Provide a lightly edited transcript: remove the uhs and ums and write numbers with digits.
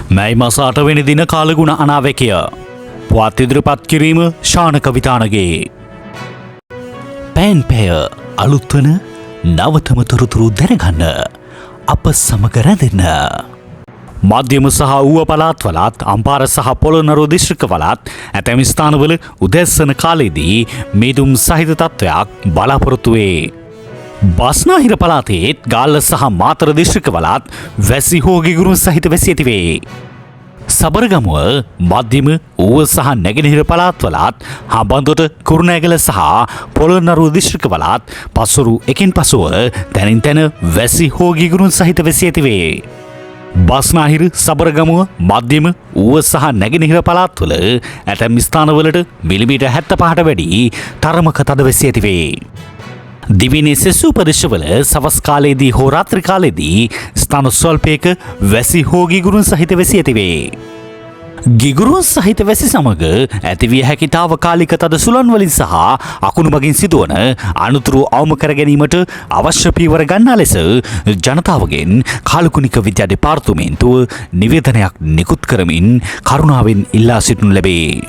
මැයි මස 8 වෙනි දින කාලගුණ අනාවැකය. පුවත් ඉදිරිපත් කිරීම ශාන කවිතානගේ. පෑන් පැය අලුත්වන නවතම තොරතුරු දැනගන්න අප සමග රැඳෙන්න. මධ්‍යම සහ ඌව පළාත්වලත් අම්පාර සහ පොළොන්නරුව දිස්ත්‍රික්ක වලත් ඇතැම් ස්ථානවල උදැස්සන කාලයේදී මීදුම් සහිත තත්ත්වයක් බලාපොරොත්තු වේ. බස්නාහිර පළාතේත් ගාල්ල සහ මාතර දිස්ත්‍රික්කවලත් වැසි හෝ ගිගුරුම් සහිත වැසි ඇතිවේ. සබරගමුව මධ්‍යම ඌව සහ නැගෙනහිර පළාත්වලත් හම්බන්තොට කුරුණෑගල සහ පොළොන්නරුව දිස්ත්‍රික්කවලත් පසුරු එකින් පසුව තැනින් තැන වැසි හෝ ගිගුරුම් සහිත වැසි ඇතිවේ. බස්නාහිර සබරගමුව මධ්‍යම ඌව සහ නැගෙනහිර පළාත්වල ඇතැම් ස්ථානවලට මිලිමීටර් 75ට වැඩි තරමක තද වැසි ඇතිවේ. දිවිනේ සෙසු ප්‍රදේශවල සවස් කාලයේදී හෝ රාත්‍රී කාලයේදී ස්ථාන ස්වල්පයක වැසි හෝ ගිගුරුම් සහිත වැසි ඇතිවේ. ගිගුරුම් සහිත වැසි සමග ඇතිවිය හැකි තාවකාලික තද සුළං වලින් සහ අකුණු මගින් සිදුවන අනුතුරු අවම කර ගැනීමට අවශ්‍ය පියවර ගන්නා ලෙස ජනතාවගෙන් කාලගුණික විද්‍යා දෙපාර්තමේන්තුව නිවේදනයක් නිකුත් කරමින් කරුණාවෙන් ඉල්ලා සිටිනු ලැබේ.